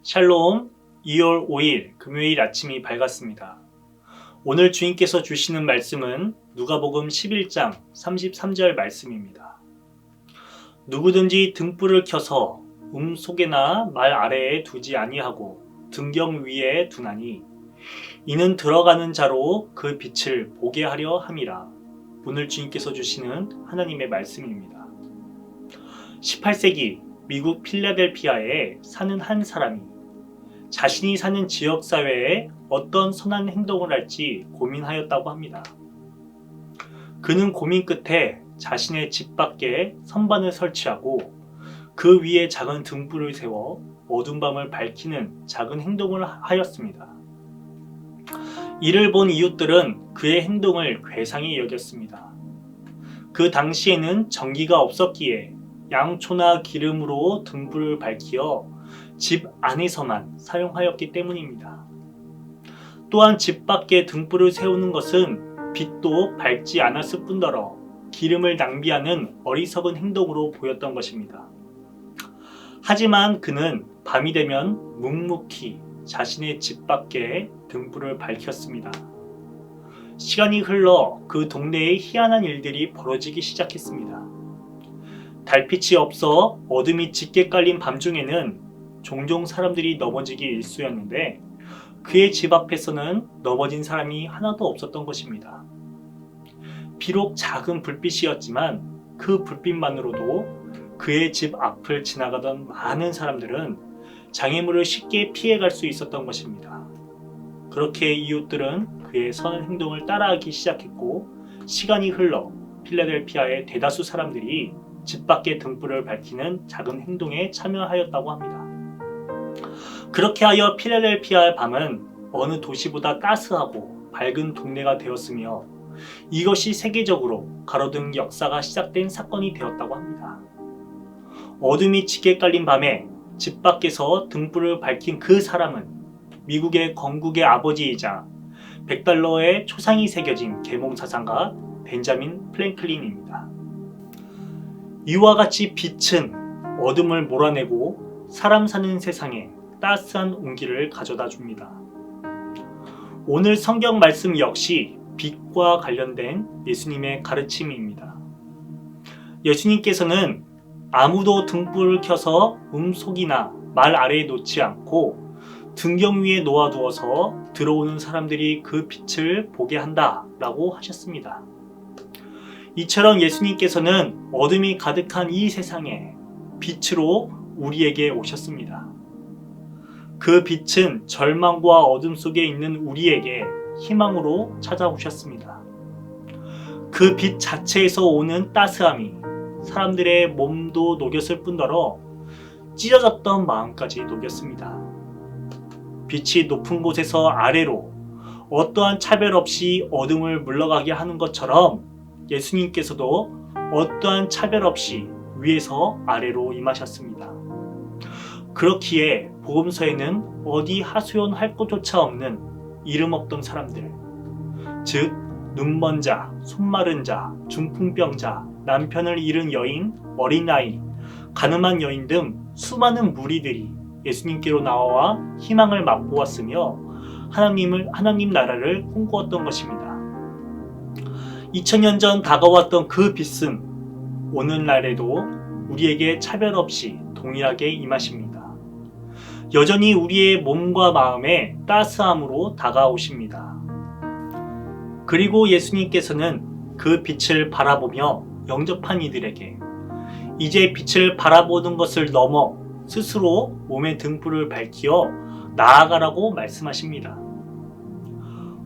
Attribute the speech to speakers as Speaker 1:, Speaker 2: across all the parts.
Speaker 1: 샬롬. 2월 5일 금요일 아침이 밝았습니다. 오늘 주님께서 주시는 말씀은 누가복음 11장 33절 말씀입니다. 누구든지 등불을 켜서 속에나 말 아래에 두지 아니하고 등경 위에 두나니 이는 들어가는 자로 그 빛을 보게 하려 함이라. 오늘 주님께서 주시는 하나님의 말씀입니다. 18세기 미국 필라델피아에 사는 한 사람이 자신이 사는 지역사회에 어떤 선한 행동을 할지 고민하였다고 합니다. 그는 고민 끝에 자신의 집 밖에 선반을 설치하고 그 위에 작은 등불을 세워 어두운 밤을 밝히는 작은 행동을 하였습니다. 이를 본 이웃들은 그의 행동을 괴상히 여겼습니다. 그 당시에는 전기가 없었기에 양초나 기름으로 등불을 밝히어 집 안에서만 사용하였기 때문입니다. 또한 집 밖에 등불을 세우는 것은 빛도 밝지 않았을 뿐더러 기름을 낭비하는 어리석은 행동으로 보였던 것입니다. 하지만 그는 밤이 되면 묵묵히 자신의 집 밖에 등불을 밝혔습니다. 시간이 흘러 그 동네에 희한한 일들이 벌어지기 시작했습니다. 달빛이 없어 어둠이 짙게 깔린 밤중에는 종종 사람들이 넘어지기 일쑤였는데 그의 집 앞에서는 넘어진 사람이 하나도 없었던 것입니다. 비록 작은 불빛이었지만 그 불빛만으로도 그의 집 앞을 지나가던 많은 사람들은 장애물을 쉽게 피해갈 수 있었던 것입니다. 그렇게 이웃들은 그의 선한 행동을 따라하기 시작했고 시간이 흘러 필라델피아의 대다수 사람들이 집 밖의 등불을 밝히는 작은 행동에 참여하였다고 합니다. 그렇게 하여 필라델피아의 밤은 어느 도시보다 따스하고 밝은 동네가 되었으며 이것이 세계적으로 가로등 역사가 시작된 사건이 되었다고 합니다. 어둠이 짙게 깔린 밤에 집 밖에서 등불을 밝힌 그 사람은 미국의 건국의 아버지이자 $100의 초상이 새겨진 계몽사상가 벤자민 프랭클린입니다. 이와 같이 빛은 어둠을 몰아내고 사람 사는 세상에 따스한 온기를 가져다 줍니다. 오늘 성경 말씀 역시 빛과 관련된 예수님의 가르침입니다. 예수님께서는 아무도 등불을 켜서 속이나 말 아래에 놓지 않고 등경 위에 놓아두어서 들어오는 사람들이 그 빛을 보게 한다 라고 하셨습니다. 이처럼 예수님께서는 어둠이 가득한 이 세상에 빛으로 우리에게 오셨습니다. 그 빛은 절망과 어둠 속에 있는 우리에게 희망으로 찾아오셨습니다. 그 빛 자체에서 오는 따스함이 사람들의 몸도 녹였을 뿐더러 찢어졌던 마음까지 녹였습니다. 빛이 높은 곳에서 아래로 어떠한 차별 없이 어둠을 물러가게 하는 것처럼 예수님께서도 어떠한 차별 없이 위에서 아래로 임하셨습니다. 그렇기에 복음서에는 어디 하소연할 곳조차 없는 이름 없던 사람들, 즉 눈먼 자, 손 마른 자, 중풍병자, 남편을 잃은 여인, 어린아이, 가늠한 여인 등 수많은 무리들이 예수님께로 나와 희망을 맛보았으며 하나님 나라를 꿈꾸었던 것입니다. 2000년 전 다가왔던 그 빛은 오늘날에도 우리에게 차별 없이 동일하게 임하십니다. 여전히 우리의 몸과 마음에 따스함으로 다가오십니다. 그리고 예수님께서는 그 빛을 바라보며 영접한 이들에게 이제 빛을 바라보는 것을 넘어 스스로 몸의 등불을 밝히어 나아가라고 말씀하십니다.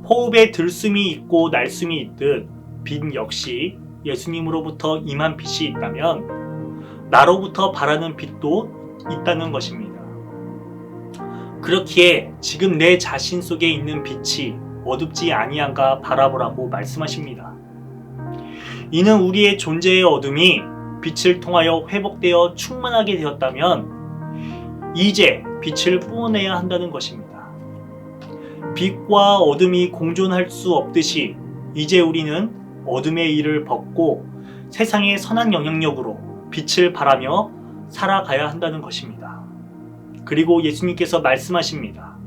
Speaker 1: 호흡에 들숨이 있고 날숨이 있듯 빛 역시 예수님으로부터 임한 빛이 있다면 나로부터 바라는 빛도 있다는 것입니다. 그렇기에 지금 내 자신 속에 있는 빛이 어둡지 아니한가 바라보라고 말씀하십니다. 이는 우리의 존재의 어둠이 빛을 통하여 회복되어 충만하게 되었다면 이제 빛을 뿜어내야 한다는 것입니다. 빛과 어둠이 공존할 수 없듯이 이제 우리는 어둠의 일을 벗고 세상의 선한 영향력으로 빛을 발하며 살아가야 한다는 것입니다. 그리고 예수님께서 말씀하십니다.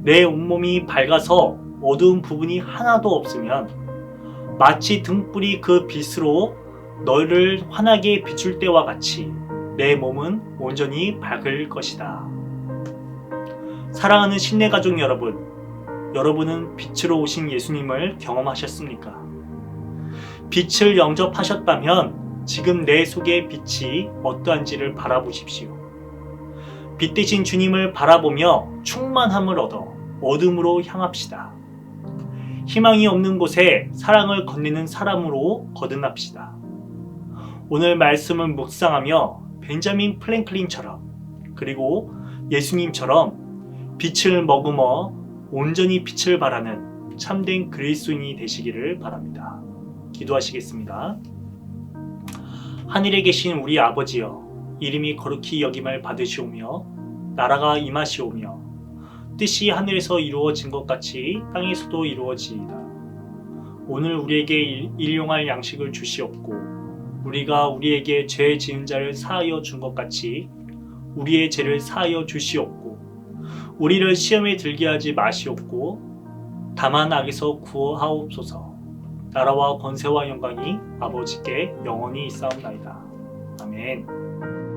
Speaker 1: 내 온몸이 밝아서 어두운 부분이 하나도 없으면 마치 등불이 그 빛으로 너를 환하게 비출 때와 같이 내 몸은 온전히 밝을 것이다. 사랑하는 신내 가족 여러분, 여러분은 빛으로 오신 예수님을 경험하셨습니까? 빛을 영접하셨다면 지금 내 속의 빛이 어떠한지를 바라보십시오. 빛 대신 주님을 바라보며 충만함을 얻어 어둠으로 향합시다. 희망이 없는 곳에 사랑을 건네는 사람으로 거듭납시다. 오늘 말씀을 묵상하며 벤자민 프랭클린처럼 그리고 예수님처럼 빛을 머금어 온전히 빛을 발하는 참된 그리스도인이 되시기를 바랍니다. 기도하시겠습니다. 하늘에 계신 우리 아버지여, 이름이 거룩히 여김을 받으시오며 나라가 임하시오며 뜻이 하늘에서 이루어진 것 같이 땅에서도 이루어지이다. 오늘 우리에게 일용할 양식을 주시옵고 우리가 우리에게 죄 지은 자를 사하여 준 것 같이 우리의 죄를 사하여 주시옵고 우리를 시험에 들게 하지 마시옵고 다만 악에서 구하옵소서. 나라와 권세와 영광이 아버지께 영원히 있사옵나이다. 아멘.